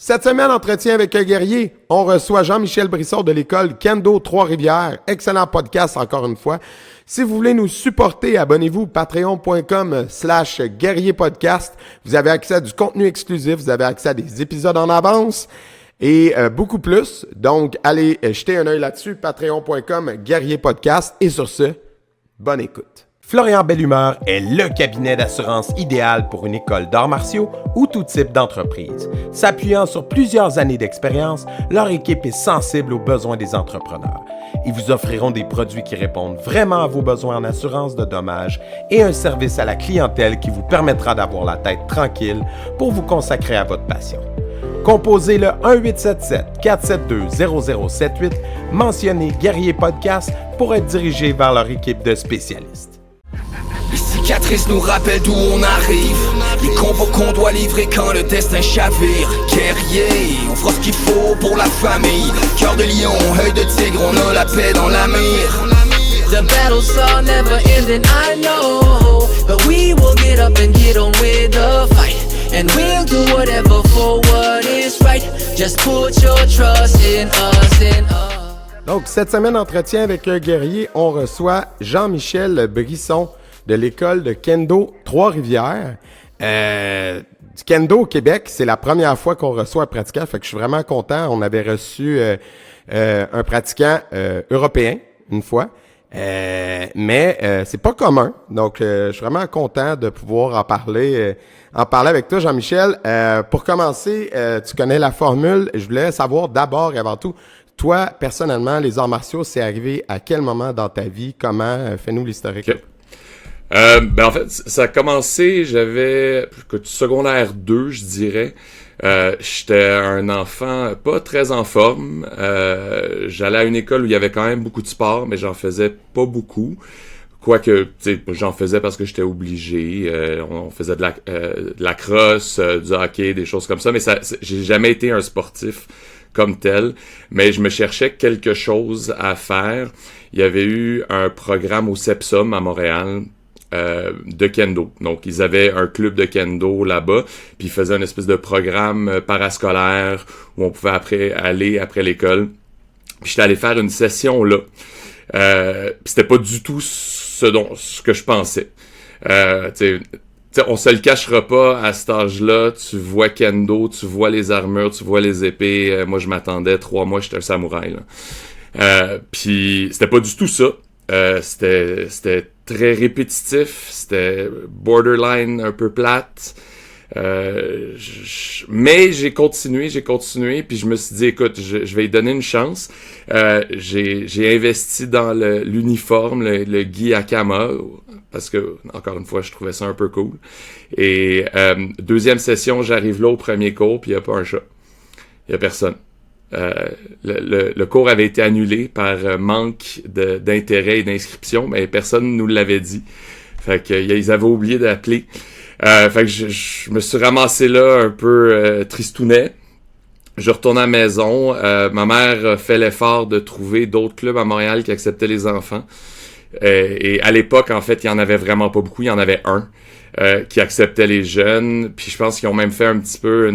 Cette semaine, entretien avec un guerrier. On reçoit Jean-Michel Brisson de l'école Kendo Trois-Rivières. Excellent podcast encore une fois. Si vous voulez nous supporter, abonnez-vous patreon.com/guerrierpodcast. Vous avez accès à du contenu exclusif, vous avez accès à des épisodes en avance et beaucoup plus. Donc, allez jeter un œil là-dessus, patreon.com/guerrierpodcast. Et sur ce, bonne écoute. Florian Bellumeur est le cabinet d'assurance idéal pour une école d'arts martiaux ou tout type d'entreprise. S'appuyant sur plusieurs années d'expérience, leur équipe est sensible aux besoins des entrepreneurs. Ils vous offriront des produits qui répondent vraiment à vos besoins en assurance de dommages et un service à la clientèle qui vous permettra d'avoir la tête tranquille pour vous consacrer à votre passion. Composez le 1-877-472-0078, mentionnez Guerrier Podcast pour être dirigé vers leur équipe de spécialistes. Les cicatrices nous rappellent d'où on arrive. Les combats qu'on doit livrer quand le destin chavire. Guerrier, on fera ce qu'il faut pour la famille. Cœur de lion, œil de tigre, on a la paix dans la mire. The battles are never ending, I know. But we will get up and get on with the fight. And we'll do whatever for what is right. Just put your trust in us, in us. Donc, cette semaine, entretien avec un guerrier, on reçoit Jean-Michel Brisson de l'école de Kendo Trois-Rivières. Du Kendo au Québec, c'est la première fois qu'on reçoit un pratiquant, fait que je suis vraiment content. On avait reçu un pratiquant européen une fois, mais c'est pas commun. Donc, je suis vraiment content de pouvoir en parler avec toi, Jean-Michel. Pour commencer, tu connais la formule. Je voulais savoir d'abord et avant tout, toi, personnellement, les arts martiaux, c'est arrivé à quel moment dans ta vie? Comment? Fais-nous l'historique. Okay. En fait, ça a commencé, j'avais secondaire 2, je dirais. J'étais un enfant pas très en forme. J'allais à une école où il y avait quand même beaucoup de sport, mais j'en faisais pas beaucoup. Quoique, j'en faisais parce que j'étais obligé. On faisait de la crosse, du hockey, des choses comme ça, mais j'ai jamais été un sportif comme tel, mais je me cherchais quelque chose à faire. Il y avait eu un programme au CEPSOM à Montréal de kendo. Donc, ils avaient un club de kendo là-bas, puis ils faisaient une espèce de programme parascolaire où on pouvait aller après l'école. Puis j'étais allé faire une session là. C'était pas du tout ce que je pensais. On se le cachera pas, à cet âge-là, tu vois kendo, tu vois les armures, tu vois les épées. Moi, je m'attendais 3 mois, j'étais un samouraï. Puis c'était pas du tout ça. C'était très répétitif, c'était borderline un peu plate. Mais j'ai continué, puis je me suis dit, écoute, je vais y donner une chance. J'ai investi dans l'uniforme, le gi Akama, parce que, encore une fois, je trouvais ça un peu cool. Et deuxième session, j'arrive là au premier cours, puis il n'y a pas un chat. Il n'y a personne. Le cours avait été annulé par manque d'intérêt et d'inscription, mais personne nous l'avait dit. Fait que ils avaient oublié d'appeler. Fait que je me suis ramassé là un peu tristounet. Je retourne à la maison. Ma mère fait l'effort de trouver d'autres clubs à Montréal qui acceptaient les enfants. Et à l'époque, en fait, il y en avait vraiment pas beaucoup. Il y en avait un qui acceptait les jeunes. Puis je pense qu'ils ont même fait un petit peu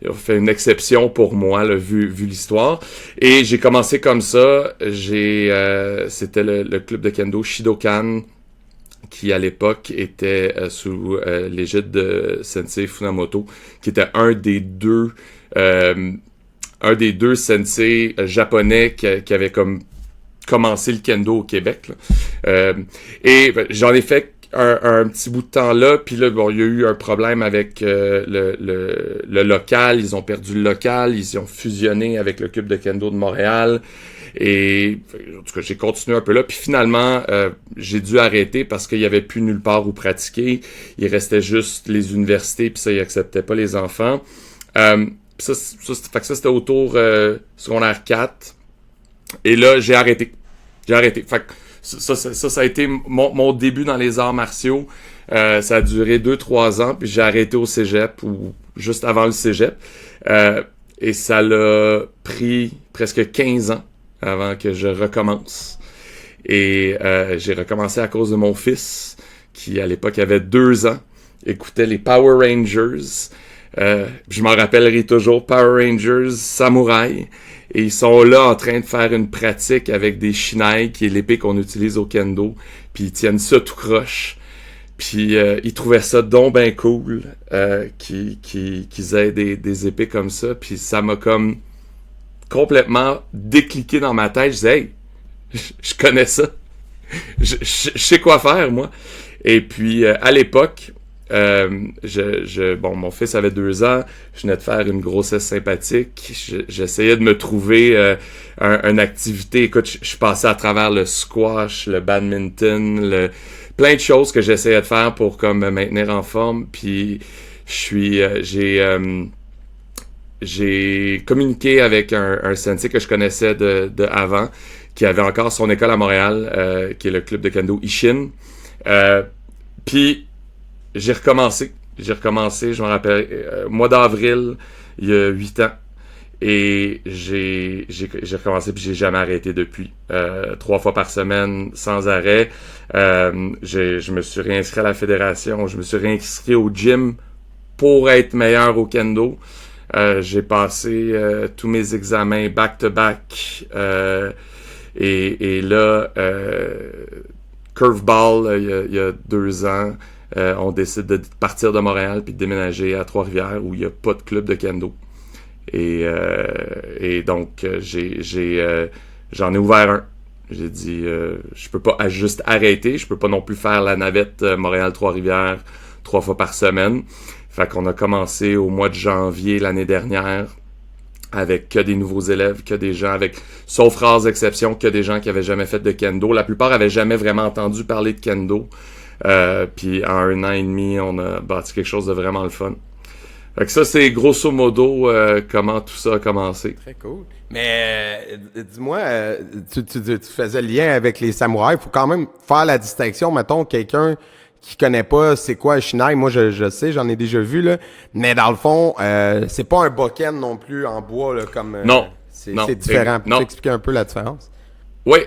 ils ont fait une exception pour moi, là, vu l'histoire. Et j'ai commencé comme ça. C'était le club de kendo Shidokan, qui à l'époque était sous l'égide de Sensei Funamoto, qui était un des deux sensei japonais qui avait comme commencé le kendo au Québec. Et j'en ai fait un petit bout de temps là, puis là, bon, il y a eu un problème avec le local. Ils ont perdu le local, ils ont fusionné avec le club de kendo de Montréal. Et en tout cas, j'ai continué un peu là. Puis finalement, j'ai dû arrêter parce qu'il y avait plus nulle part où pratiquer. Il restait juste les universités, puis ça, ils acceptaient pas les enfants. Fait que ça, c'était autour secondaire 4. Et là, j'ai arrêté. Fait que ça a été mon début dans les arts martiaux. Ça a duré 2-3 ans, puis j'ai arrêté au cégep, ou juste avant le cégep. Et ça l'a pris presque 15 ans avant que je recommence. Et j'ai recommencé à cause de mon fils, qui à l'époque avait 2 ans, écoutait les Power Rangers. Je m'en rappellerai toujours, Power Rangers Samouraï. Et ils sont là en train de faire une pratique avec des shinai, qui est l'épée qu'on utilise au kendo. Puis ils tiennent ça tout croche. Puis ils trouvaient ça donc ben cool qu'ils aient des épées comme ça. Puis ça m'a comme complètement décliqué dans ma tête. Je disais, hey, je connais ça. Je sais quoi faire, moi. Et puis, à l'époque, mon fils avait 2 ans. Je venais de faire une grossesse sympathique. J'essayais de me trouver une activité. Écoute, je passais à travers le squash, le badminton, plein de choses que j'essayais de faire pour comme me maintenir en forme. Puis, j'ai communiqué avec un sensei que je connaissais de avant, qui avait encore son école à Montréal, qui est le club de kendo Ishin. Puis j'ai recommencé, je me rappelle, mois d'avril, il y a 8 ans. Et j'ai recommencé, puis j'ai jamais arrêté depuis. 3 fois par semaine, sans arrêt. Je me suis réinscrit à la fédération, je me suis réinscrit au gym pour être meilleur au kendo. J'ai passé tous mes examens back-to-back. Et là, Curveball, il y a 2 ans, on décide de partir de Montréal puis de déménager à Trois-Rivières où il n'y a pas de club de kendo. Et donc, j'en ai ouvert un. J'ai dit, je peux pas juste arrêter, je peux pas non plus faire la navette Montréal-Trois-Rivières 3 fois par semaine. Fait qu'on a commencé au mois de janvier l'année dernière avec que des nouveaux élèves, que des gens avec, sauf rares exceptions, que des gens qui avaient jamais fait de kendo. La plupart avaient jamais vraiment entendu parler de kendo. Puis en 1 an et demi, on a bâti quelque chose de vraiment le fun. Fait que ça, c'est grosso modo comment tout ça a commencé. Très cool. Mais dis-moi, tu faisais le lien avec les samouraïs. Il faut quand même faire la distinction. Mettons, quelqu'un qui connaît pas c'est quoi un shinai, moi je sais, j'en ai déjà vu, là. Mais dans le fond, c'est pas un bokken non plus en bois, là, comme... non. C'est différent. Peux-tu expliquer un peu la différence? Oui,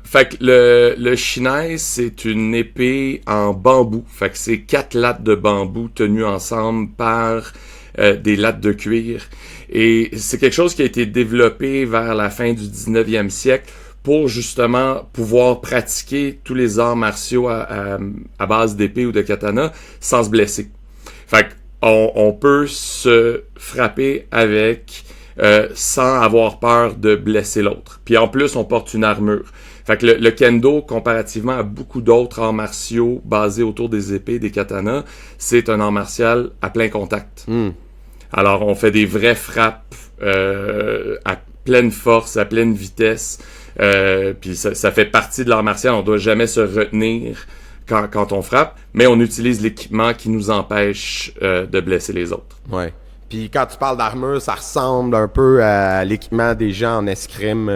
fait que le shinai, c'est une épée en bambou. Fait que c'est 4 lattes de bambou tenues ensemble par des lattes de cuir. Et c'est quelque chose qui a été développé vers la fin du 19e siècle pour justement pouvoir pratiquer tous les arts martiaux à base d'épée ou de katana sans se blesser. Fait qu'on peut se frapper avec sans avoir peur de blesser l'autre. Puis en plus, on porte une armure. Fait que le kendo, comparativement à beaucoup d'autres arts martiaux basés autour des épées, des katanas, c'est un art martial à plein contact. Alors, on fait des vraies frappes à pleine force, à pleine vitesse. Puis ça fait partie de l'art martial. On doit jamais se retenir quand on frappe, mais on utilise l'équipement qui nous empêche de blesser les autres. Ouais. Puis quand tu parles d'armure, ça ressemble un peu à l'équipement des gens en escrime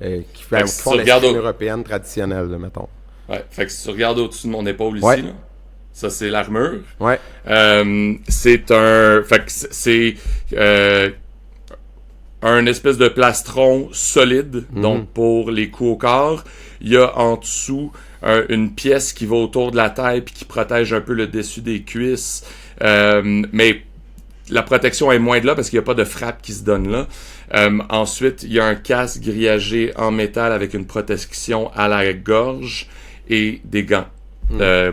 qui font l'escrime européenne traditionnelle, là, mettons. Ouais. Fait que si tu regardes au-dessus de mon épaule ici, là, ça c'est l'armure. Ouais. C'est un espèce de plastron solide, donc pour les coups au corps. Il y a en dessous une pièce qui va autour de la taille puis qui protège un peu le dessus des cuisses. Mais la protection est moins de là parce qu'il n'y a pas de frappe qui se donne là. Ensuite, il y a un casque grillagé en métal avec une protection à la gorge et des gants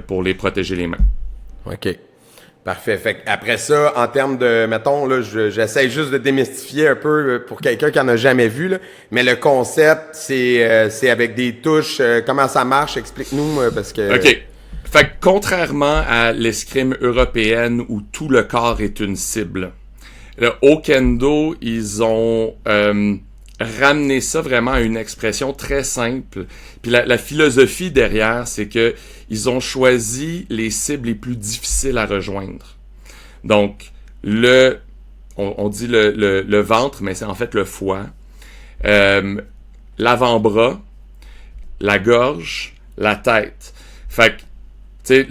pour les protéger les mains. OK. Parfait. Fait après ça, en termes de, mettons, là, j'essaie juste de démystifier un peu pour quelqu'un qui en a jamais vu, là. Mais le concept, c'est avec des touches. Comment ça marche? Explique-nous, parce que... OK. Fait que contrairement à l'escrime européenne où tout le corps est une cible, au kendo, ils ont ramené ça vraiment à une expression très simple. Puis la philosophie derrière, c'est que ils ont choisi les cibles les plus difficiles à rejoindre. Donc, on dit le ventre, mais c'est en fait le foie, l'avant-bras, la gorge, la tête. Fait que, tu sais,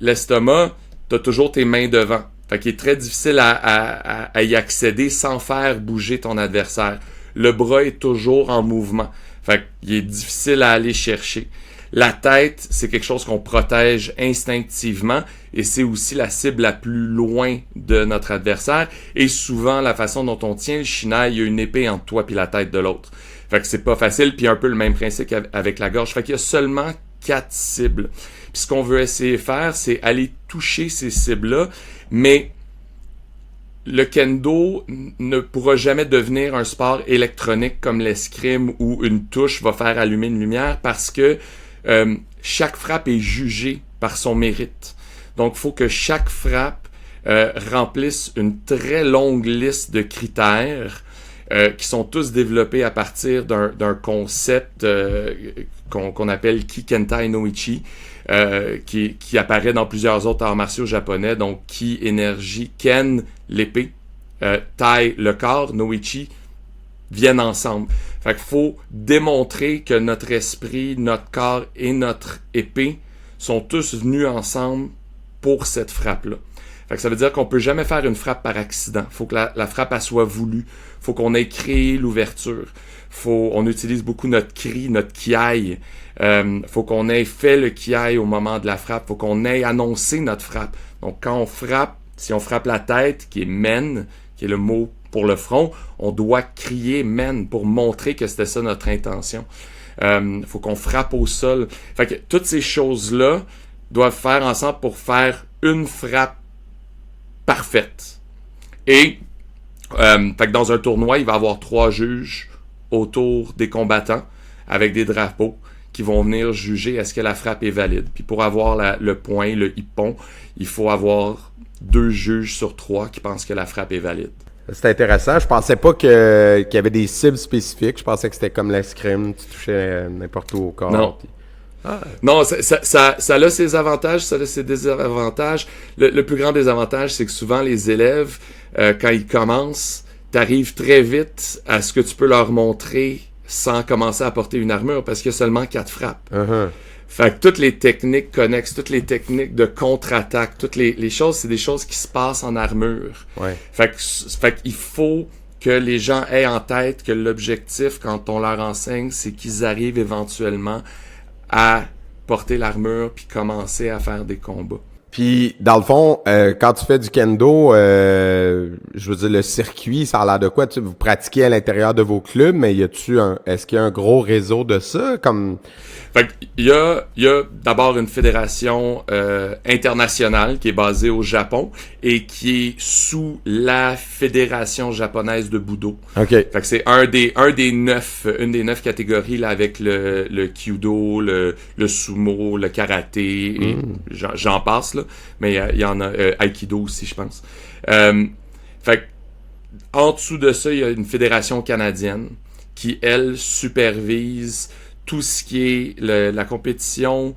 l'estomac, t'as toujours tes mains devant. Fait qu'il est très difficile à y accéder sans faire bouger ton adversaire. Le bras est toujours en mouvement. Fait qu'il est difficile à aller chercher. La tête, c'est quelque chose qu'on protège instinctivement et c'est aussi la cible la plus loin de notre adversaire. Et souvent, la façon dont on tient le shinai, il y a une épée entre toi et la tête de l'autre. Fait que c'est pas facile, puis un peu le même principe avec la gorge. Fait qu'il y a seulement 4 cibles. Puis ce qu'on veut essayer de faire, c'est aller toucher ces cibles-là, mais le kendo ne pourra jamais devenir un sport électronique comme l'escrime où une touche va faire allumer une lumière parce que chaque frappe est jugée par son mérite. Donc, il faut que chaque frappe remplisse une très longue liste de critères qui sont tous développés à partir d'un concept qu'on appelle Ki-Kentai no Ichi, qui apparaît dans plusieurs autres arts martiaux japonais. Donc, Ki, énergie, Ken, l'épée, Tai, le corps, no Ichi, viennent ensemble. Fait qu'il faut démontrer que notre esprit, notre corps et notre épée sont tous venus ensemble pour cette frappe-là. Fait que ça veut dire qu'on peut jamais faire une frappe par accident. Faut que la frappe elle soit voulue. Faut qu'on ait créé l'ouverture. On utilise beaucoup notre cri, notre kiai. Faut qu'on ait fait le kiai au moment de la frappe. Faut qu'on ait annoncé notre frappe. Donc quand on frappe, si on frappe la tête, qui est men, qui est le mot pour le front, on doit crier men pour montrer que c'était ça notre intention. Faut qu'on frappe au sol. Fait que toutes ces choses-là doivent faire ensemble pour faire une frappe parfaite. Et fait que dans un tournoi, il va y avoir 3 juges autour des combattants avec des drapeaux qui vont venir juger est-ce que la frappe est valide. Puis pour avoir le point, le hippon, il faut avoir 2 juges sur 3 qui pensent que la frappe est valide. C'est intéressant. Je pensais pas qu'il y avait des cibles spécifiques. Je pensais que c'était comme l'escrime, tu touchais n'importe où au corps. Non. Puis... Non, ça a ses avantages, ça a ses désavantages. Le plus grand désavantage, c'est que souvent les élèves, quand ils commencent, t'arrives très vite à ce que tu peux leur montrer sans commencer à porter une armure parce qu'il y a seulement 4 frappes. Uh-huh. Fait que toutes les techniques connexes, toutes les techniques de contre-attaque, toutes les choses, c'est des choses qui se passent en armure. Ouais. Fait qu'il faut que les gens aient en tête que l'objectif, quand on leur enseigne, c'est qu'ils arrivent éventuellement à porter l'armure puis commencer à faire des combats. Puis, dans le fond, quand tu fais du kendo, je veux dire, le circuit, ça a l'air de quoi? Vous pratiquez à l'intérieur de vos clubs, mais est-ce qu'il y a un gros réseau de ça? Fait qu'il y a d'abord une fédération internationale qui est basée au Japon et qui est sous la fédération japonaise de Budo. OK. Fait que c'est une des 9 catégories là, avec le kyudo, le sumo, le karaté, j'en passe là, mais il y en a aikido aussi, je pense. Fait que en dessous de ça, il y a une fédération canadienne qui elle supervise tout ce qui est la compétition,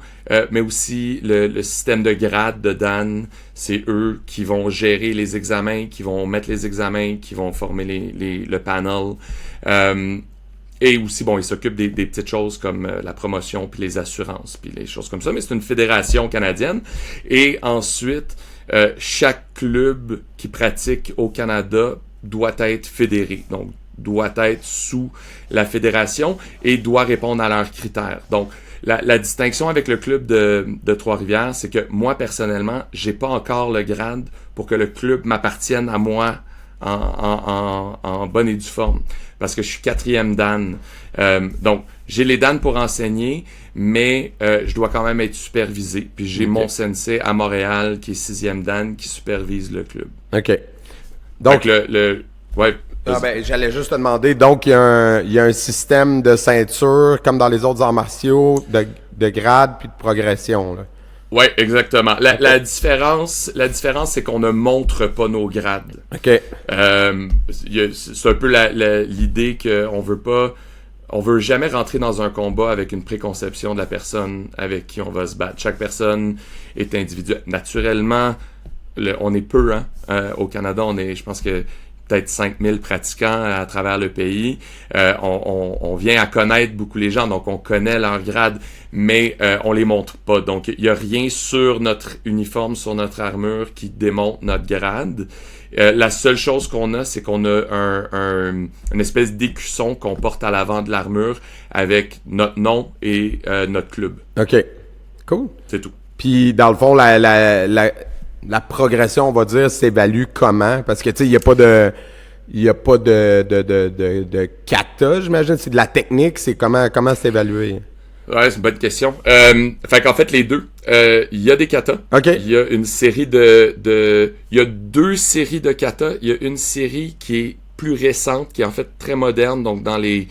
mais aussi le système de grade de Dan. C'est eux qui vont gérer les examens, qui vont mettre les examens, qui vont former le panel. Et aussi, bon, ils s'occupent des petites choses comme la promotion, puis les assurances, puis les choses comme ça. Mais c'est une fédération canadienne. Et ensuite, chaque club qui pratique au Canada doit être fédéré. Donc, doit être sous la fédération et doit répondre à leurs critères. Donc, la distinction avec le club de Trois-Rivières, c'est que moi, personnellement, j'ai pas encore le grade pour que le club m'appartienne à moi en bonne et due forme. Parce que je suis 4e Dan. Donc, j'ai les Dan pour enseigner, mais je dois quand même être supervisé. Puis j'ai mon sensei à Montréal, qui est 6e Dan, qui supervise le club. OK. Donc, ouais. J'allais juste te demander, donc il y a un système de ceinture, comme dans les autres arts martiaux, de grade puis de progression, là. Ouais, exactement. La différence, c'est qu'on ne montre pas nos grades. OK. C'est un peu l'idée qu'on veut jamais rentrer dans un combat avec une préconception de la personne avec qui on va se battre. Chaque personne est individuelle. Naturellement, on est peu, au Canada, je pense que peut-être 5000 pratiquants à travers le pays. On vient à connaître beaucoup les gens, donc on connaît leur grade, mais on les montre pas. Donc, il y a rien sur notre uniforme, sur notre armure qui démontre notre grade. La seule chose qu'on a, c'est qu'on a une espèce d'écusson qu'on porte à l'avant de l'armure avec notre nom et notre club. OK. Cool. C'est tout. Puis, dans le fond, la progression, on va dire, s'évalue comment? Parce que, tu sais, il n'y a pas de kata, j'imagine. C'est de la technique. C'est comment c'est évalué? Ouais, c'est une bonne question. Fait qu'en fait, les deux. Il y a des katas. OK. Il y a une série il y a 2 séries de katas. Il y a une série qui est plus récente, qui est en fait très moderne, donc dans les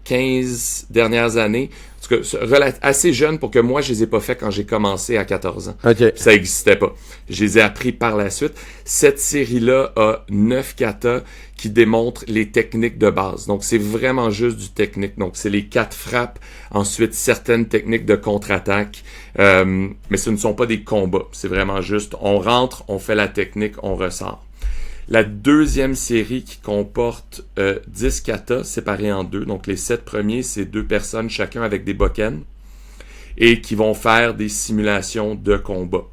15 dernières années. En tout cas, assez jeune pour que moi, je les ai pas fait quand j'ai commencé à 14 ans. OK. Puis ça existait pas. Je les ai appris par la suite. Cette série-là a 9 katas qui démontrent les techniques de base. Donc, c'est vraiment juste du technique. Donc, c'est les 4 frappes. Ensuite, certaines techniques de contre-attaque. Mais ce ne sont pas des combats. C'est vraiment juste, on rentre, on fait la technique, on ressort. La deuxième série qui comporte 10 katas séparés en 2. Donc, les 7 premiers, c'est 2 personnes, chacun avec des bokken, et qui vont faire des simulations de combat.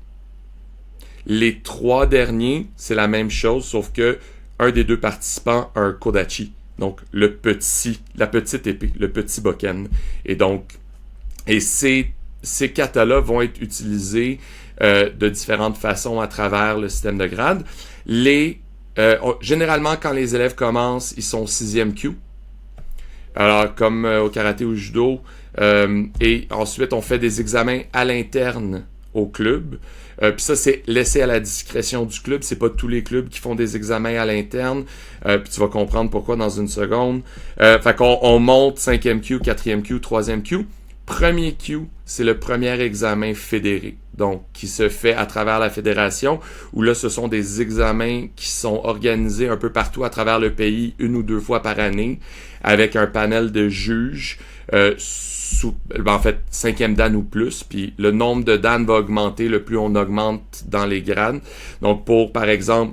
Les 3 derniers, c'est la même chose, sauf que un des 2 participants a un kodachi. Donc, la petite épée, le petit bokken. Et ces katas-là vont être utilisés de différentes façons à travers le système de grade. Généralement, quand les élèves commencent, ils sont 6e Q. Alors, comme au karaté ou au judo. Et ensuite, on fait des examens à l'interne au club. Puis ça, c'est laissé à la discrétion du club. C'est pas tous les clubs qui font des examens à l'interne. Puis tu vas comprendre pourquoi dans une seconde. Fait qu'on monte 5e Q, 4e Q, 3e Q. Premier Q, c'est le premier examen fédéré, donc qui se fait à travers la fédération, où là, ce sont des examens qui sont organisés un peu partout à travers le pays, 1 ou 2 fois par année, avec un panel de juges, en fait, 5e dan ou plus, puis le nombre de dan va augmenter le plus on augmente dans les grades. Donc, par exemple,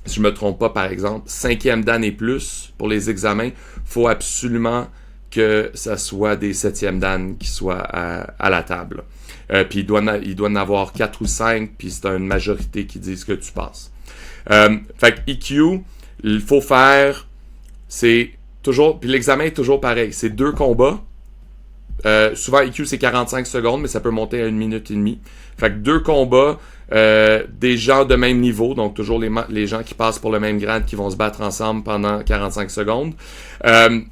si je me trompe pas, 5e dan et plus, pour les examens, faut absolument que ça soit des 7e dan qui soient à la table. Puis il doit en avoir 4 ou 5, puis c'est une majorité qui disent que tu passes. Fait que EQ, il faut faire, c'est toujours, puis l'examen est toujours pareil, c'est 2 combats. Souvent EQ c'est 45 secondes, mais ça peut monter à 1 minute et demie. Fait que 2 combats, des gens de même niveau, donc toujours les gens qui passent pour le même grade qui vont se battre ensemble pendant 45 secondes.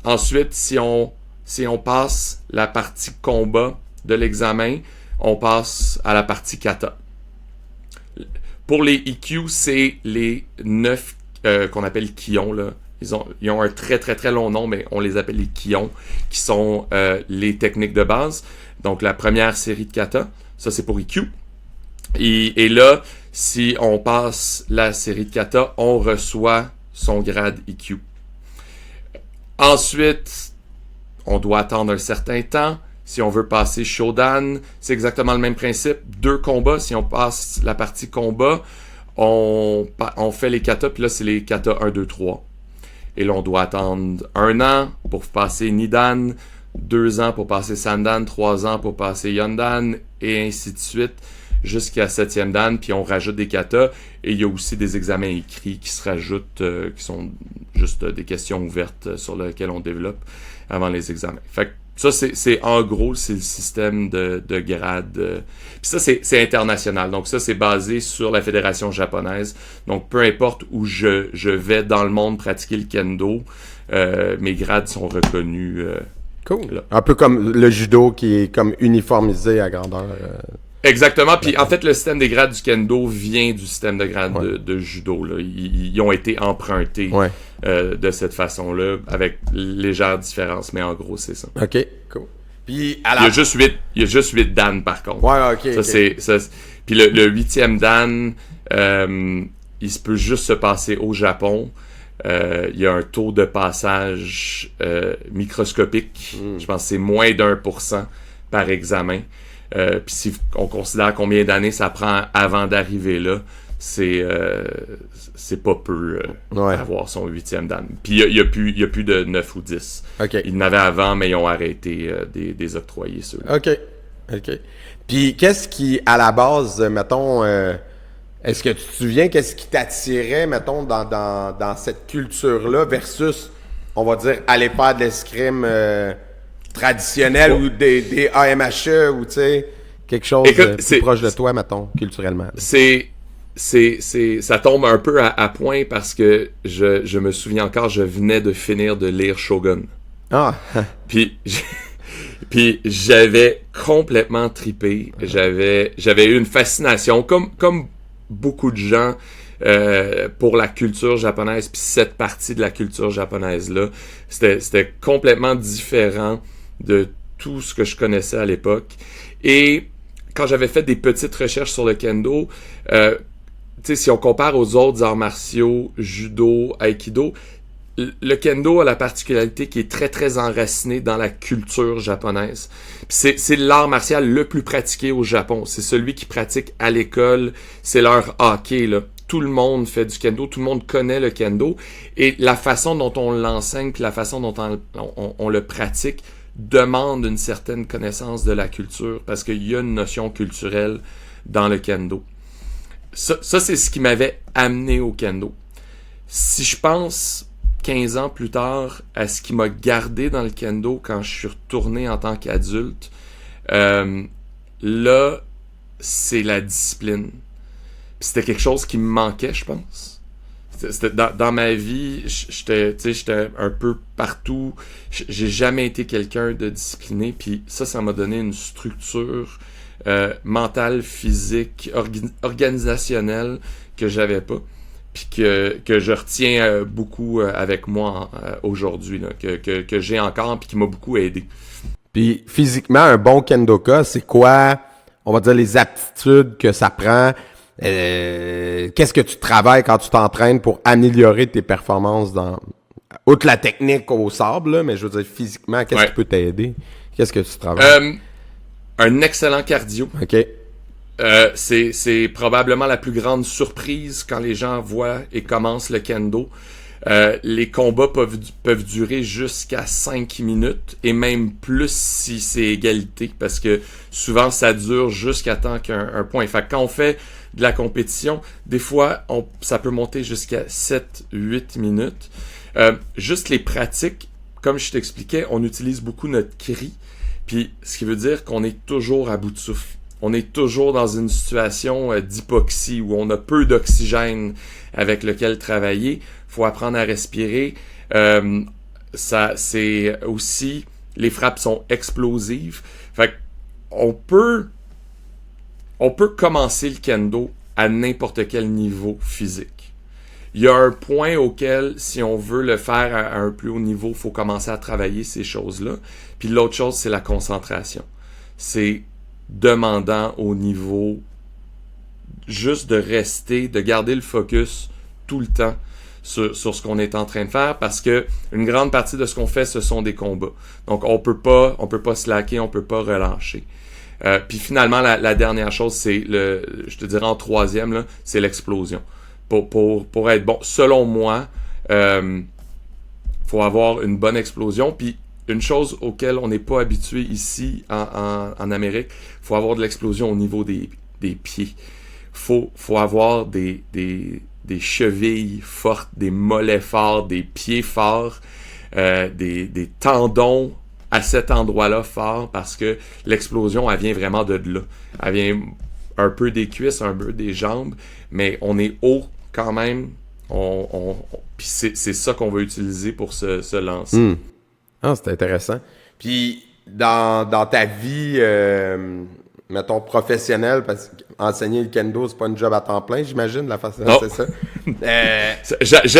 Ensuite, si on passe la partie combat de l'examen, on passe à la partie kata. Pour les EQ, c'est les 9 qu'on appelle kions, là. Ils ont un très très très long nom, mais on les appelle les kions, qui sont les techniques de base. Donc la première série de kata, ça c'est pour EQ. Et là, si on passe la série de kata, on reçoit son grade EQ. Ensuite, on doit attendre un certain temps. Si on veut passer Shodan, c'est exactement le même principe. 2 combats. Si on passe la partie combat, on fait les katas, puis là, c'est les katas 1, 2, 3. Et là, on doit attendre 1 an pour passer Nidan, 2 ans pour passer Sandan, 3 ans pour passer Yondan, et ainsi de suite, jusqu'à 7e dan, puis on rajoute des katas, et il y a aussi des examens écrits qui se rajoutent, qui sont juste des questions ouvertes sur lesquelles on développe avant les examens. Fait que ça, c'est en gros, c'est le système de grade. Puis ça, c'est international. Donc ça, c'est basé sur la fédération japonaise. Donc peu importe où je vais dans le monde pratiquer le kendo, mes grades sont reconnus. Cool. Là. Un peu comme le judo qui est comme uniformisé à grandeur. Exactement. Puis en fait, le système des grades du kendo vient du système de grades de judo. Là. Ils ont été empruntés de cette façon-là, avec légère différence, mais en gros, c'est ça. OK, cool. Puis Il y a juste 8 dan, par contre. Ouais, OK. Puis le 8e dan, il se peut juste se passer au Japon. Il y a un taux de passage microscopique. Je pense que c'est moins d'1% par examen. Puis si on considère combien d'années ça prend avant d'arriver là, c'est pas peu Ouais. avoir son 8e dan. Puis il y a plus de 9 ou 10. OK. Ils n'avaient avant, mais ils ont arrêté des octroyés, ceux-là. OK. Puis, qu'est-ce qui, à la base, mettons, est-ce que tu te souviens, qu'est-ce qui t'attirait, mettons, dans cette culture-là versus, on va dire, aller faire de l'escrime traditionnel ou des AMHE ou, tu sais, quelque chose plus proche de toi, mettons, culturellement? Ça tombe un peu à point parce que je me souviens encore, je venais de finir de lire Shogun. Ah! Puis j'avais complètement tripé. J'avais eu une fascination, comme beaucoup de gens, pour la culture japonaise, puis cette partie de la culture japonaise-là. C'était complètement différent de tout ce que je connaissais à l'époque. Et quand j'avais fait des petites recherches sur le kendo, tu sais, si on compare aux autres arts martiaux, judo, aikido, le kendo a la particularité qui est très très enraciné dans la culture japonaise. Puis c'est l'art martial le plus pratiqué au Japon. C'est celui qui pratique à l'école. C'est leur hockey, là. Tout le monde fait du kendo, tout le monde connaît le kendo. Et la façon dont on l'enseigne, puis la façon dont on le pratique, demande une certaine connaissance de la culture, parce qu'il y a une notion culturelle dans le kendo. Ça c'est ce qui m'avait amené au kendo. Si je pense 15 ans plus tard à ce qui m'a gardé dans le kendo quand je suis retourné en tant qu'adulte, là, c'est la discipline. Puis c'était quelque chose qui me manquait, je pense. C'était dans ma vie, j'étais un peu partout. J'ai jamais été quelqu'un de discipliné. Puis ça m'a donné une structure mentale, physique, organisationnelle que j'avais pas. Puis que je retiens beaucoup avec moi aujourd'hui, là, que j'ai encore, puis qui m'a beaucoup aidé. Puis physiquement, un bon kendoka, c'est quoi, on va dire, les aptitudes que ça prend? Qu'est-ce que tu travailles quand tu t'entraînes pour améliorer tes performances outre la technique au sable, là, mais je veux dire, physiquement, qu'est-ce qui peut t'aider? Qu'est-ce que tu travailles? Un excellent cardio. OK. C'est probablement la plus grande surprise quand les gens voient et commencent le kendo. Les combats peuvent durer jusqu'à 5 minutes et même plus si c'est égalité, parce que souvent ça dure jusqu'à temps qu'un point. Fait que quand on fait de la compétition, des fois ça peut monter jusqu'à 7-8 minutes. Juste les pratiques, comme je t'expliquais, on utilise beaucoup notre cri, puis ce qui veut dire qu'on est toujours à bout de souffle. On est toujours dans une situation d'hypoxie où on a peu d'oxygène avec lequel travailler. Faut apprendre à respirer. C'est aussi, les frappes sont explosives. Fait qu'on peut commencer le kendo à n'importe quel niveau physique. Il y a un point auquel, si on veut le faire à un plus haut niveau, il faut commencer à travailler ces choses-là. Puis l'autre chose, c'est la concentration. C'est demandant au niveau juste de rester, de garder le focus tout le temps sur ce qu'on est en train de faire, parce que une grande partie de ce qu'on fait, ce sont des combats. Donc on peut pas slacker, on peut pas relâcher. Puis finalement, la dernière chose, c'est je te dirais en troisième, là, c'est l'explosion. Pour être bon, selon moi, faut avoir une bonne explosion. Puis une chose auquel on n'est pas habitué ici en Amérique, il faut avoir de l'explosion au niveau des pieds. Faut avoir des chevilles fortes, des mollets forts, des pieds forts, des tendons à cet endroit-là forts, parce que l'explosion, elle vient vraiment de là. Elle vient un peu des cuisses, un peu des jambes, mais on est haut quand même. Puis c'est ça qu'on va utiliser pour se lancer. Ah, c'est intéressant. Puis, dans ta vie, mettons, professionnelle, parce qu'enseigner le kendo, c'est pas une job à temps plein, j'imagine, la façon dont c'est ça.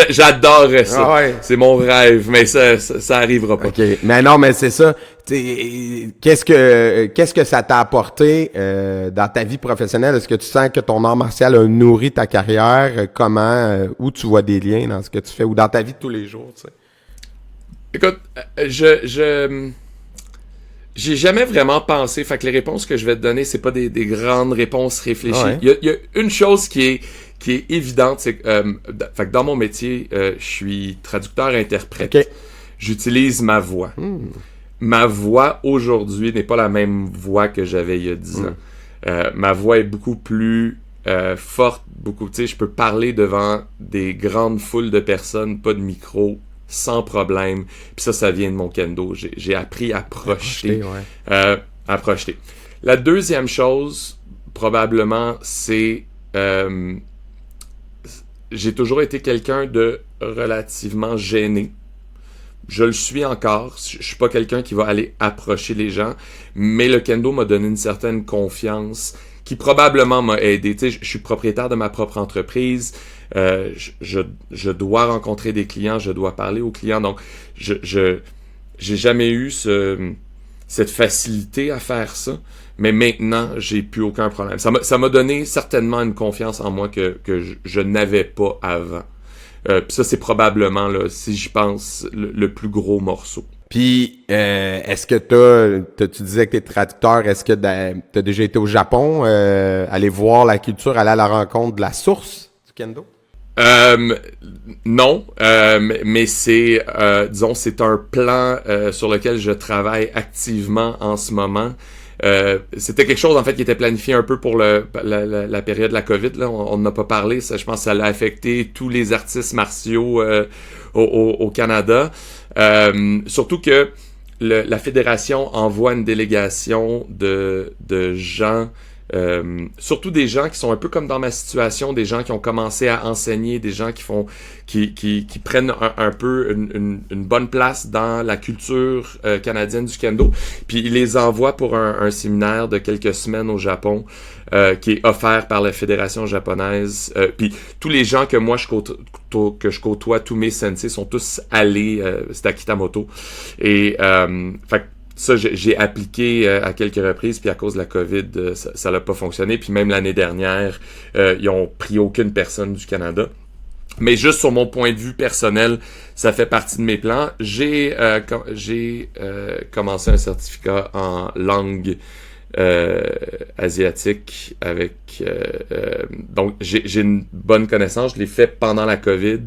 J'adorerais ça. Ah ouais. C'est mon rêve, mais ça arrivera pas. OK. Mais non, mais c'est ça. Qu'est-ce que ça t'a apporté dans ta vie professionnelle? Est-ce que tu sens que ton art martial a nourri ta carrière? Comment? Où tu vois des liens dans ce que tu fais? Ou dans ta vie de tous les jours, tu sais? Écoute, J'ai jamais vraiment pensé. Fait que les réponses que je vais te donner, c'est pas des grandes réponses réfléchies. Ouais. Il y a une chose qui est évidente, c'est que, fait que dans mon métier, je suis traducteur-interprète. OK. J'utilise ma voix. Ma voix aujourd'hui n'est pas la même voix que j'avais il y a 10 ans. Ma voix est beaucoup plus forte, beaucoup. Tu sais, je peux parler devant des grandes foules de personnes, pas de micro, sans problème. Puis ça vient de mon kendo. J'ai appris à projeter. À projeter. La deuxième chose, probablement, c'est... j'ai toujours été quelqu'un de relativement gêné. Je le suis encore. Je suis pas quelqu'un qui va aller approcher les gens. Mais le kendo m'a donné une certaine confiance qui probablement m'a aidé. Tu sais, je suis propriétaire de ma propre entreprise. Je dois rencontrer des clients, je dois parler aux clients. Donc, j'ai jamais eu cette facilité à faire ça. Mais maintenant, j'ai plus aucun problème. Ça m'a donné certainement une confiance en moi que je n'avais pas avant. Puis ça, c'est probablement, là, si j'y pense, le plus gros morceau. Puis, est-ce que tu disais que t'es traducteur, est-ce que t'as déjà été au Japon, aller voir la culture, aller à la rencontre de la source du kendo? Non, mais c'est, disons, c'est un plan sur lequel je travaille activement en ce moment. C'était quelque chose en fait qui était planifié un peu pour la période de la COVID. Là, on n'a pas parlé. Ça, je pense que ça l'a affecté tous les artistes martiaux au Canada. Surtout que la fédération envoie une délégation de gens. Surtout des gens qui sont un peu comme dans ma situation, des gens qui ont commencé à enseigner, des gens qui prennent un peu une bonne place dans la culture canadienne du kendo, puis ils les envoient pour un séminaire de quelques semaines au Japon qui est offert par la fédération japonaise. Puis tous les gens que moi je côtoie, tous mes sensei sont tous allés, c'est à Kitamoto, et fait que ça, j'ai appliqué à quelques reprises, puis à cause de la COVID, ça n'a pas fonctionné. Puis même l'année dernière, ils ont pris aucune personne du Canada. Mais juste sur mon point de vue personnel, ça fait partie de mes plans. J'ai commencé un certificat en langue asiatique avec... donc, j'ai une bonne connaissance. Je l'ai fait pendant la COVID.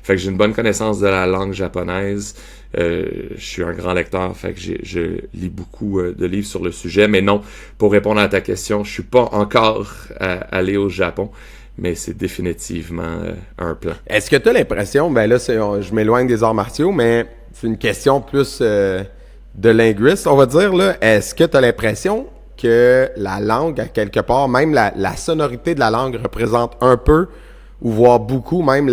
Fait que j'ai une bonne connaissance de la langue japonaise. Je suis un grand lecteur, fait que je lis beaucoup de livres sur le sujet. Mais non, pour répondre à ta question, je suis pas encore allé au Japon, mais c'est définitivement un plan. Est-ce que tu as l'impression, ben là, je m'éloigne des arts martiaux, mais c'est une question plus de linguiste, on va dire, là. Est-ce que tu as l'impression que la langue, à quelque part, même la sonorité de la langue représente un peu, ou voire beaucoup, même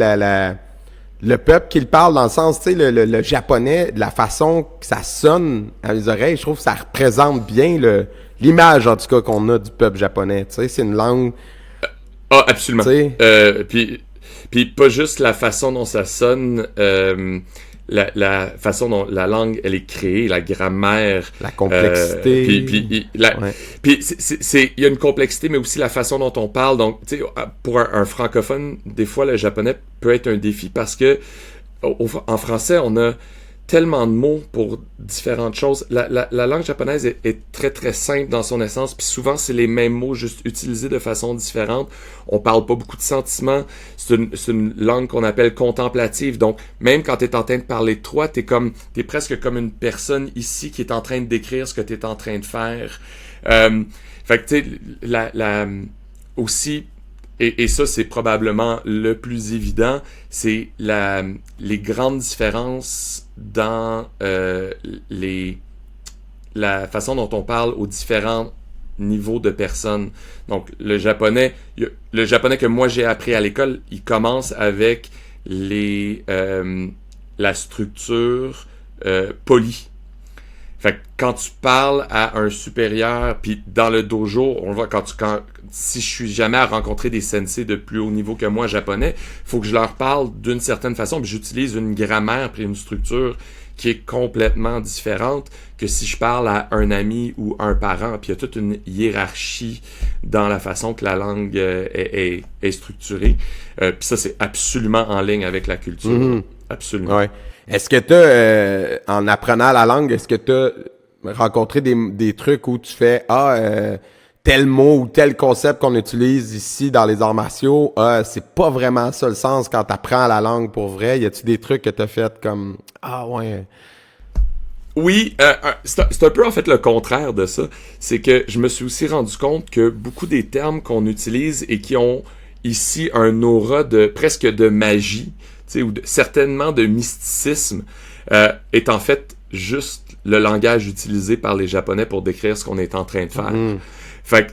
le peuple qui le parle, dans le sens, tu sais, le japonais, de la façon que ça sonne à mes oreilles, je trouve que ça représente bien l'image, en tout cas, qu'on a du peuple japonais. Tu sais, c'est une langue... Ah, absolument. Puis pas juste la façon dont ça sonne, la façon dont la langue, elle est créée, la grammaire... La complexité. Puis il y a une complexité, mais aussi la façon dont on parle. Donc, tu sais, pour un francophone, des fois, le japonais peut être un défi parce que en français, on a tellement de mots pour différentes choses. La langue japonaise est très, très simple dans son essence, puis souvent, c'est les mêmes mots, juste utilisés de façon différente. On parle pas beaucoup de sentiments. C'est une langue qu'on appelle contemplative. Donc, même quand tu es en train de parler de toi, t'es presque comme une personne ici qui est en train de décrire ce que tu es en train de faire. Fait que, tu sais, aussi... Et ça, c'est probablement le plus évident, c'est les grandes différences dans la façon dont on parle aux différents niveaux de personnes. Donc, le japonais que moi j'ai appris à l'école, il commence avec la structure polie. Fait que quand tu parles à un supérieur, puis dans le dojo, on voit si je suis jamais à rencontrer des sensei de plus haut niveau que moi japonais, faut que je leur parle d'une certaine façon, puis j'utilise une grammaire puis une structure qui est complètement différente que si je parle à un ami ou un parent. Puis il y a toute une hiérarchie dans la façon que la langue est structurée. Puis ça, c'est absolument en ligne avec la culture. Mm-hmm. Absolument. Ouais. Est-ce que en apprenant la langue, est-ce que rencontrer des trucs où tu fais tel mot ou tel concept qu'on utilise ici dans les arts martiaux, c'est pas vraiment ça le sens quand t'apprends la langue pour vrai. Y a-tu des trucs que t'as fait comme ouais. Oui, c'est un peu en fait le contraire de ça. C'est que je me suis aussi rendu compte que beaucoup des termes qu'on utilise et qui ont ici un aura de presque de magie, ou certainement de mysticisme, est en fait juste le langage utilisé par les Japonais pour décrire ce qu'on est en train de faire. Fait que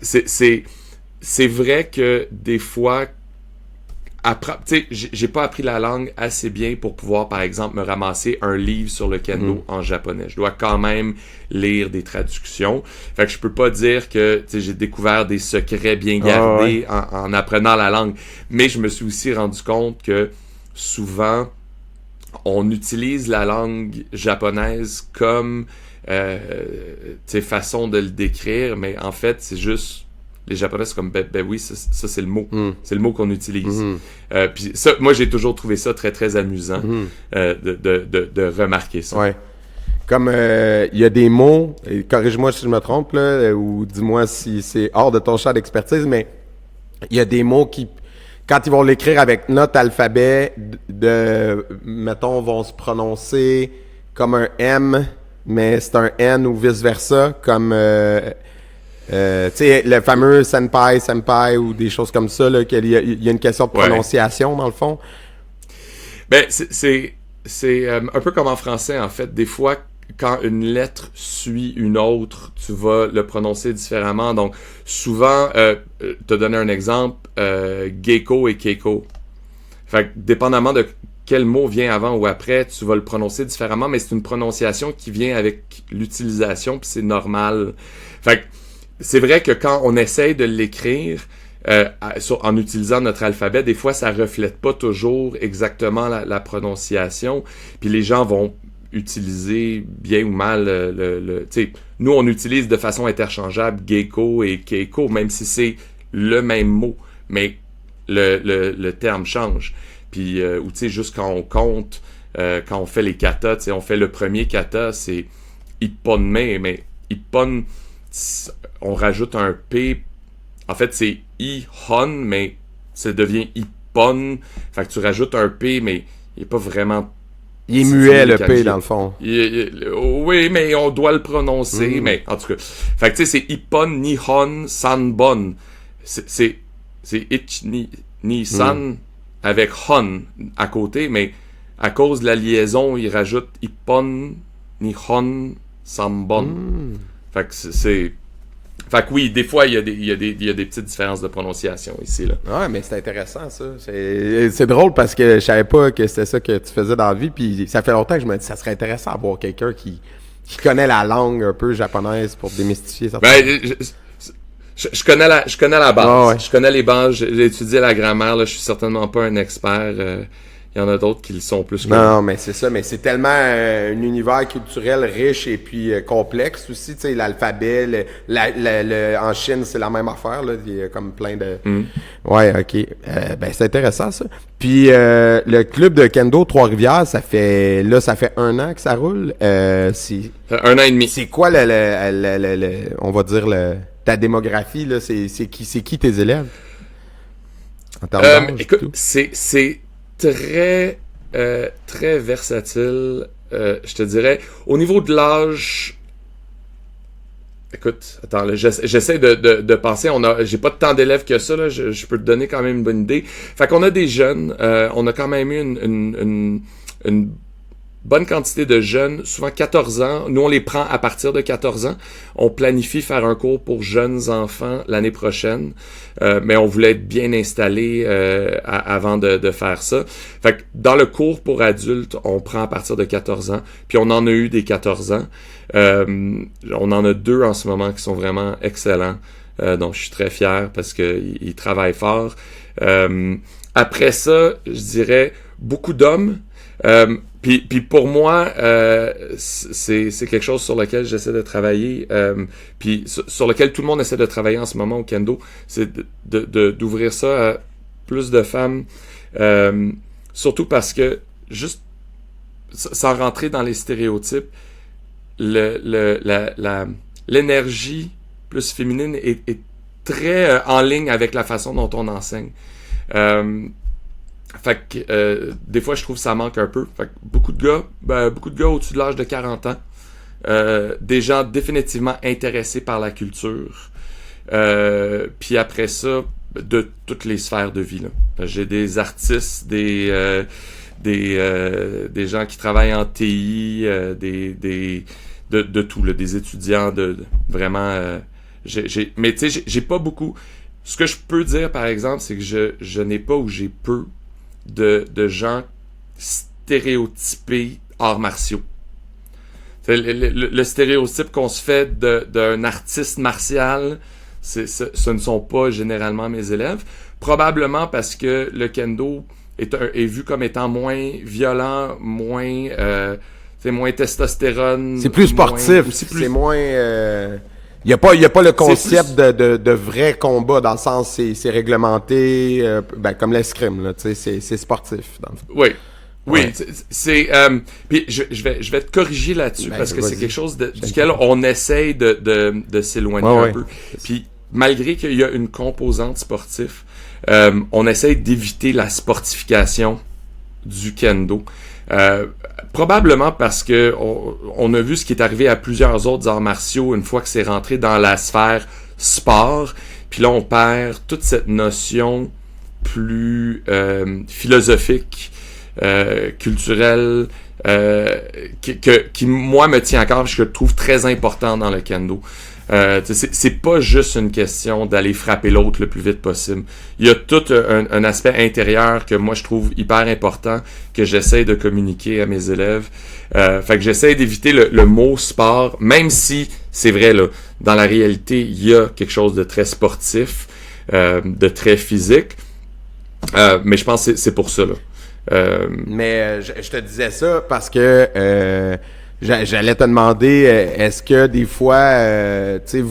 c'est vrai que des fois, j'ai pas appris la langue assez bien pour pouvoir, par exemple, me ramasser un livre sur le kendo en japonais. Je dois quand même lire des traductions. Fait que je peux pas dire que j'ai découvert des secrets bien gardés en apprenant la langue. Mais je me suis aussi rendu compte que souvent, on utilise la langue japonaise comme façon de le décrire, mais en fait, c'est juste... Les Japonais, c'est comme, ben oui, ça c'est le mot. C'est le mot qu'on utilise. Puis ça, moi, j'ai toujours trouvé ça très, très amusant de remarquer ça. Ouais. Comme il y a des mots, et corrige-moi si je me trompe, là, ou dis-moi si c'est hors de ton champ d'expertise, mais il y a des mots qui, quand ils vont l'écrire avec notre alphabet, mettons, vont se prononcer comme un M, mais c'est un N ou vice-versa, comme... tu sais, le fameux senpai ou des choses comme ça, là, qu'il y a une question de prononciation, dans le fond. Ben, c'est un peu comme en français, en fait. Des fois, quand une lettre suit une autre, tu vas le prononcer différemment. Donc, souvent, te donner un exemple, gecko et keiko. Fait que, dépendamment de quel mot vient avant ou après, tu vas le prononcer différemment, mais c'est une prononciation qui vient avec l'utilisation, puis c'est normal. Fait que, c'est vrai que quand on essaye de l'écrire en utilisant notre alphabet, des fois, ça reflète pas toujours exactement la prononciation. Puis les gens vont utiliser bien ou mal nous, on utilise de façon interchangeable gecko et keiko, même si c'est le même mot, mais le terme change. Puis, ou tu sais, juste quand on compte, quand on fait les katas, tu sais, on fait le premier kata, c'est Ippon, mais Ippon... on rajoute un P. En fait, c'est I-hon, mais ça devient Ippon. Fait que tu rajoutes un P, mais il n'est pas vraiment... Il est muet, le P, dans le fond. Oui, mais on doit le prononcer. Mais en tout cas, fait que tu sais, c'est Ippon, Nihon, Sanbon. C'est Ich, ni San avec Hon à côté, mais à cause de la liaison, il rajoute Ippon, Nihon, Sanbon. Fait que oui, des fois, il y a des petites différences de prononciation ici, là. Ouais, mais c'est intéressant, ça. C'est drôle parce que je savais pas que c'était ça que tu faisais dans la vie, puis ça fait longtemps que je me dis ça serait intéressant d'avoir quelqu'un qui connaît la langue un peu japonaise pour démystifier ça. Ben, je connais la base. Ah ouais. Je connais les bases, j'ai étudié la grammaire, là, je suis certainement pas un expert. Il y en a d'autres qui le sont plus que moi. Non, mais c'est ça. Mais c'est tellement un univers culturel riche et puis complexe aussi. Tu sais, l'alphabet, en Chine, c'est la même affaire. Là. Il y a comme plein de... Ouais, OK. Ben, c'est intéressant, ça. Puis, le club de kendo Trois-Rivières, ça fait 1 an que ça roule. C'est 1 an et demi. C'est quoi, on va dire, ta démographie, là? C'est qui tes élèves? En termes d'âge, écoute, c'est très versatile, je te dirais. Au niveau de l'âge, écoute, attends, là, j'essaie de penser. J'ai pas tant d'élèves que ça, là, je peux te donner quand même une bonne idée. Fait qu'on a des jeunes, on a quand même eu une bonne quantité de jeunes, souvent 14 ans. Nous, on les prend à partir de 14 ans. On planifie faire un cours pour jeunes enfants l'année prochaine, mais on voulait être bien installé avant de faire ça. Fait que dans le cours pour adultes, on prend à partir de 14 ans, puis on en a eu des 14 ans. On en a 2 en ce moment qui sont vraiment excellents, donc je suis très fier parce qu'ils travaillent fort. Après ça, je dirais beaucoup d'hommes. Puis pour moi, c'est quelque chose sur lequel j'essaie de travailler, puis sur lequel tout le monde essaie de travailler en ce moment au kendo, c'est d'ouvrir ça à plus de femmes, surtout parce que, juste sans rentrer dans les stéréotypes, l'énergie plus féminine est très en ligne avec la façon dont on enseigne. Fait que des fois je trouve que ça manque un peu. Fait que beaucoup de gars au-dessus de l'âge de 40 ans, des gens définitivement intéressés par la culture. Puis après ça, de toutes les sphères de vie, là. J'ai des artistes, des gens qui travaillent en TI, de tout, là, des étudiants, vraiment. Mais tu sais, j'ai pas beaucoup. Ce que je peux dire, par exemple, c'est que je n'ai pas ou j'ai peu de gens stéréotypés arts martiaux. Le stéréotype qu'on se fait d'un artiste martial, ce ne sont pas généralement mes élèves. Probablement parce que le kendo est vu comme étant moins violent, moins testostérone. C'est plus sportif. C'est moins... Il n'y a pas le concept de vrai combat, dans le sens c'est réglementé, comme l'escrime, là, tu sais, c'est sportif. Dans le fond. Oui. Oui, Ouais. c'est puis je vais te corriger là-dessus parce que vas-y. c'est quelque chose duquel on essaye de s'éloigner un peu. Puis malgré qu'il y a une composante sportive, on essaye d'éviter la sportification du kendo. Probablement parce que on a vu ce qui est arrivé à plusieurs autres arts martiaux une fois que c'est rentré dans la sphère sport. Puis là, on perd toute cette notion plus philosophique, culturelle, qui moi me tient à cœur, que je trouve très important dans le kendo. C'est pas juste une question d'aller frapper l'autre le plus vite possible. Il y a tout un aspect intérieur que moi je trouve hyper important, que j'essaie de communiquer à mes élèves. Fait que j'essaie d'éviter le mot sport, même si c'est vrai, là, dans la réalité, il y a quelque chose de très sportif, de très physique. Mais je pense que c'est pour ça, là. Mais je te disais ça parce que j'allais te demander, est-ce que des fois, tu sais,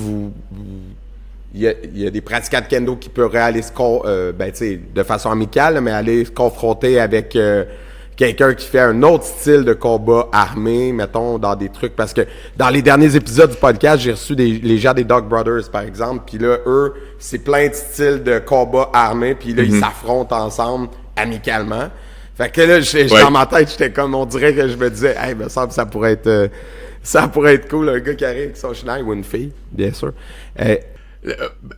il y a des pratiquants de kendo qui pourraient aller tu sais, de façon amicale, mais aller se confronter avec quelqu'un qui fait un autre style de combat armé, mettons, dans des trucs, parce que dans les derniers épisodes du podcast, j'ai reçu les gens des Dog Brothers, par exemple, puis là, eux, c'est plein de styles de combat armé, puis là, ils s'affrontent ensemble amicalement. Fait que là, dans ma tête, j'étais comme, on dirait que je me disais, hey, me semble que ça pourrait être cool, un gars qui arrive avec son chandail ou une fille, bien sûr.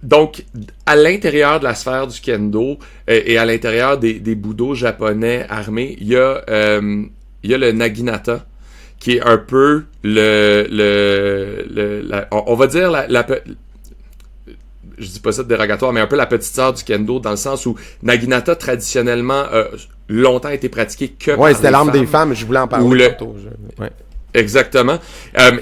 Donc, à l'intérieur de la sphère du kendo et à l'intérieur des budo japonais armés, il y a le naginata, qui est un peu on va dire je dis pas ça de dérogatoire, mais un peu la petite sœur du kendo, dans le sens où naginata, traditionnellement, longtemps été pratiqué que par les femmes. Ouais, c'était l'arme des femmes, je voulais en parler tantôt. Ouais. Exactement.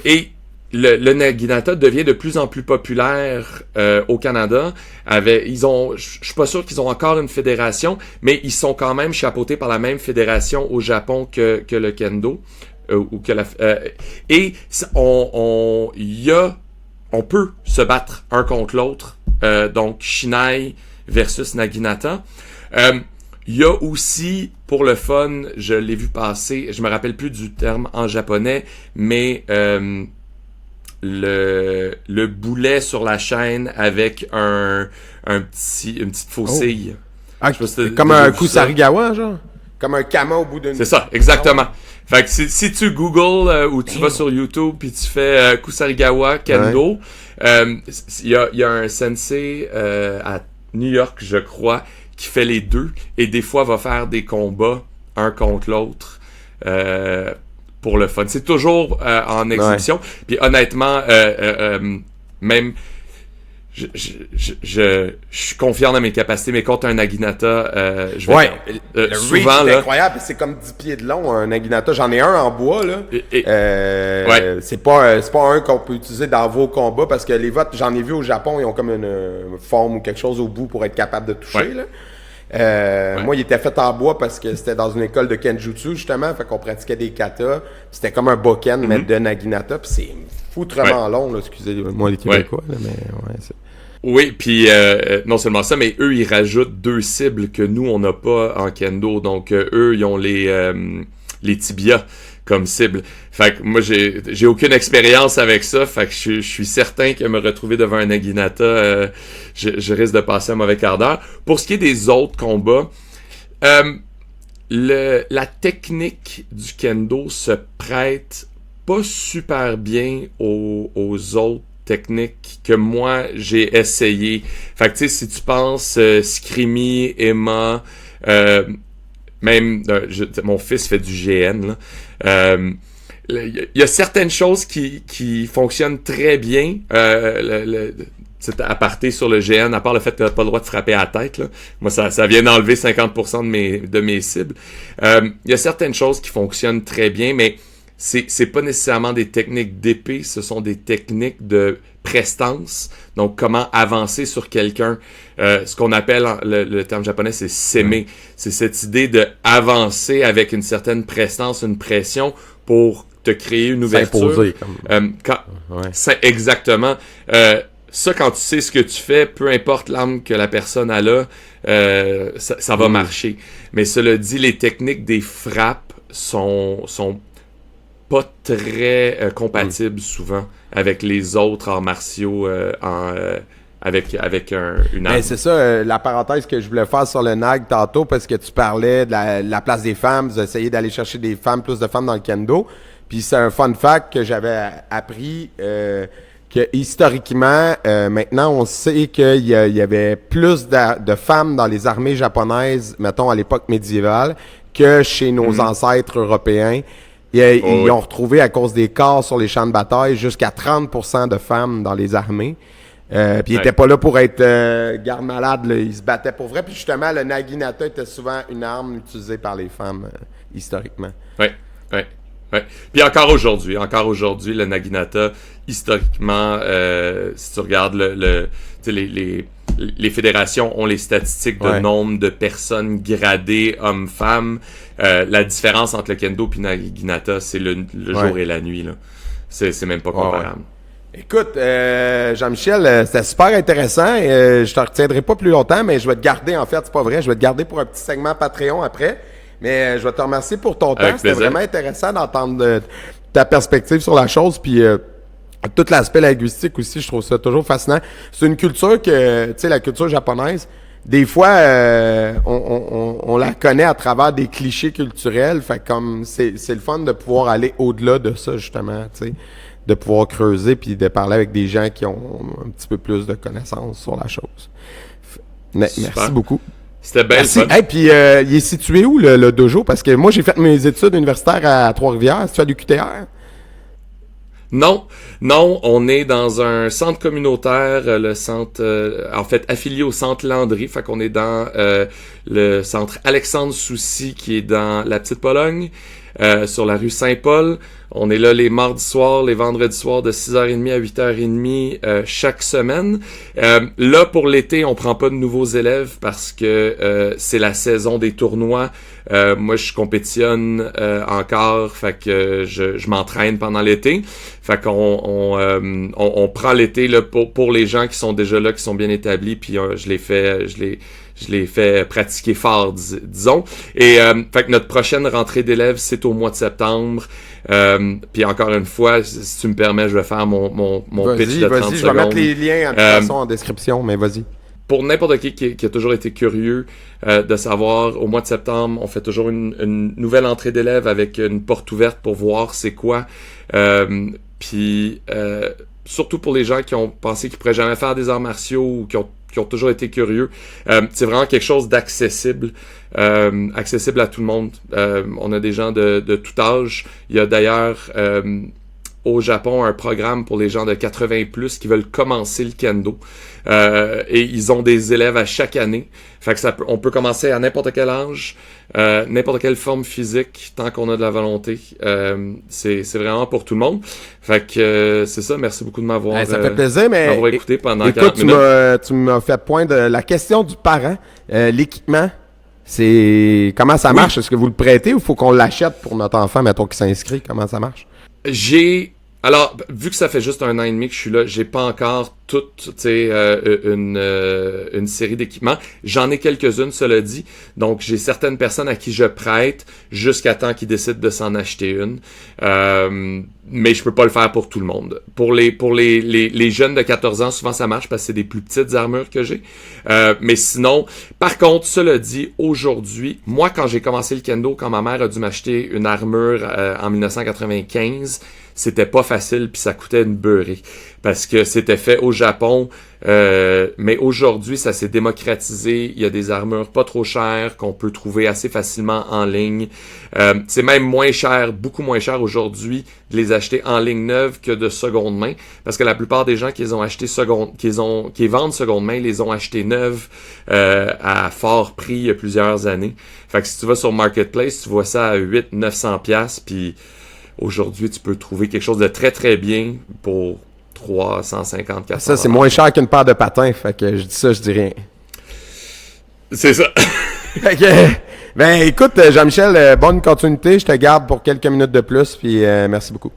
Et le naginata devient de plus en plus populaire au Canada. Je suis pas sûr qu'ils ont encore une fédération, mais ils sont quand même chapeautés par la même fédération au Japon que le kendo. Et on peut se battre un contre l'autre. Donc Shinai versus naginata. Il y a aussi, pour le fun, je l'ai vu passer, je me rappelle plus du terme en japonais, mais le boulet sur la chaîne avec une petite faucille. Ah, comme un kusarigawa, genre? Comme un kama au bout d'une... C'est ça, exactement. Fait que si tu googles ou tu vas sur YouTube puis tu fais kusarigawa kendo, il y a un sensei à New York, je crois, qui fait les deux et des fois va faire des combats un contre l'autre pour le fun. C'est toujours en exhibition. Puis honnêtement, même je suis confiant dans mes capacités, mais contre un naginata, je vais le souvent reach, là. C'est incroyable, c'est comme 10 pieds de long un naginata. J'en ai un en bois là. C'est pas un qu'on peut utiliser dans vos combats parce que les votes, j'en ai vu au Japon, ils ont comme une forme ou quelque chose au bout pour être capable de toucher là. Moi, il était fait en bois parce que c'était dans une école de Kenjutsu, justement. Fait qu'on pratiquait des katas. C'était comme un bokken, mais de naginata. Puis c'est foutrement long, là. Excusez-moi les Québécois, là, mais c'est... Oui, puis non seulement ça, mais eux, ils rajoutent 2 cibles que nous, on n'a pas en kendo. Donc, eux, ils ont les tibias comme cible. Fait que moi, j'ai aucune expérience avec ça, fait que je suis certain que me retrouver devant un Naginata, je risque de passer un mauvais quart d'heure. Pour ce qui est des autres combats, la technique du kendo se prête pas super bien aux autres techniques que moi j'ai essayé. Fait que tu sais, si tu penses Skrimi, Emma, même mon fils fait du GN là. Il y a certaines choses qui fonctionnent très bien. Cet aparté sur le GN, à part le fait que tu n'as pas le droit de frapper à la tête, là. Moi, ça vient d'enlever 50% de mes cibles. Il y a certaines choses qui fonctionnent très bien, mais c'est pas nécessairement des techniques d'épée, ce sont des techniques de prestance. Donc, comment avancer sur quelqu'un. Ce qu'on appelle, le terme japonais, c'est seimei. C'est cette idée de avancer avec une certaine prestance, une pression pour te créer une ouverture. S'imposer. Exactement. Ça, quand tu sais ce que tu fais, peu importe l'arme que la personne a là, ça va marcher. Mais cela dit, les techniques des frappes sont pas très compatibles souvent avec les autres arts martiaux avec une arme. Ben, c'est ça, la parenthèse que je voulais faire sur le NAG tantôt, parce que tu parlais de la place des femmes, vous essayez d'aller chercher des femmes, plus de femmes dans le kendo. Puis c'est un fun fact que j'avais appris, que historiquement, maintenant, on sait qu'il y avait plus de femmes dans les armées japonaises, mettons, à l'époque médiévale, que chez nos ancêtres européens. Ils ont retrouvé, à cause des corps sur les champs de bataille, jusqu'à 30% de femmes dans les armées. Puis ils étaient pas là pour être garde-malade, ils se battaient pour vrai. Puis justement, le Naginata était souvent une arme utilisée par les femmes, historiquement. Oui. Puis encore aujourd'hui, le Naginata, historiquement, si tu regardes les fédérations ont les statistiques de nombre de personnes gradées hommes-femmes. La différence entre le kendo et le Naginata, c'est le jour et la nuit, là. C'est même pas comparable. Écoute, Jean-Michel, c'était super intéressant. Je te retiendrai pas plus longtemps, mais je vais te garder, en fait, c'est pas vrai, je vais te garder pour un petit segment Patreon après. Mais je vais te remercier pour ton temps. C'était vraiment intéressant d'entendre ta perspective sur la chose. Puis tout l'aspect linguistique aussi, je trouve ça toujours fascinant. C'est une culture que, tu sais, la culture japonaise, des fois, on la connaît à travers des clichés culturels. Fait comme c'est le fun de pouvoir aller au-delà de ça, justement, tu sais, de pouvoir creuser puis de parler avec des gens qui ont un petit peu plus de connaissances sur la chose. Merci beaucoup. C'était bien le fun. Hey, puis il est situé où le dojo? Parce que moi, j'ai fait mes études universitaires à Trois-Rivières. C'est-tu à l'UQTR? Non, on est dans un centre communautaire, le centre, en fait, affilié au centre Landry. Fait qu'on est dans le centre Alexandre Soucy, qui est dans la Petite Pologne, sur la rue Saint-Paul. On est là les mardis soirs, les vendredis soirs de 6h30 à 8h30 chaque semaine. Là, pour l'été, on prend pas de nouveaux élèves parce que c'est la saison des tournois. Moi, je compétitionne encore, fait que je m'entraîne pendant l'été. Fait qu'on prend l'été là pour les gens qui sont déjà là, qui sont bien établis, puis je les fais pratiquer fort, disons. Et fait que notre prochaine rentrée d'élèves, c'est au mois de septembre. Puis encore une fois, si tu me permets, je vais faire mon pitch de 30 secondes. Je vais mettre les liens de toute façon en description, mais vas-y. Pour n'importe qui a toujours été curieux de savoir, au mois de septembre, on fait toujours une nouvelle entrée d'élèves avec une porte ouverte pour voir c'est quoi. Puis surtout pour les gens qui ont pensé qu'ils pourraient jamais faire des arts martiaux ou qui ont toujours été curieux. C'est vraiment quelque chose d'accessible, accessible à tout le monde. On a des gens de tout âge. Il y a d'ailleurs au Japon un programme pour les gens de 80+ qui veulent commencer le kendo. Et ils ont des élèves à chaque année. Fait que on peut commencer à n'importe quel âge, n'importe quelle forme physique, tant qu'on a de la volonté. C'est vraiment pour tout le monde. Fait que c'est ça, merci beaucoup de m'avoir ça fait plaisir, mais écouté pendant écoute, 40 minutes. Tu m'as fait point de la question du parent, l'équipement. C'est comment ça marche? Est-ce que vous le prêtez ou faut qu'on l'achète pour notre enfant, mettons, qui s'inscrit? Comment ça marche? Alors, vu que ça fait juste 1 an et demi que je suis là, j'ai pas encore toute, une série d'équipements. J'en ai quelques-unes, cela dit. Donc, j'ai certaines personnes à qui je prête jusqu'à temps qu'ils décident de s'en acheter une. Mais je peux pas le faire pour tout le monde. Pour les jeunes de 14 ans, souvent ça marche parce que c'est des plus petites armures que j'ai. Mais sinon, par contre, cela dit, aujourd'hui, moi, quand j'ai commencé le kendo, quand ma mère a dû m'acheter une armure en 1995, c'était pas facile puis ça coûtait une beurrée parce que c'était fait au Japon. Mais aujourd'hui, ça s'est démocratisé. Il y a des armures pas trop chères qu'on peut trouver assez facilement en ligne. C'est même moins cher, beaucoup moins cher aujourd'hui de les acheter en ligne neuve que de seconde main, parce que la plupart des gens qui les ont achetés qui vendent seconde main, les ont achetés neuves à fort prix il y a plusieurs années. Fait que si tu vas sur Marketplace, tu vois ça à 800-900$, puis aujourd'hui, tu peux trouver quelque chose de très très bien pour 350-400$. Ça, c'est moins cher qu'une paire de patins. Fait que je dis ça, je dis rien. C'est ça. Fait que, ben écoute, Jean-Michel, bonne continuité. Je te garde pour quelques minutes de plus. Puis merci beaucoup.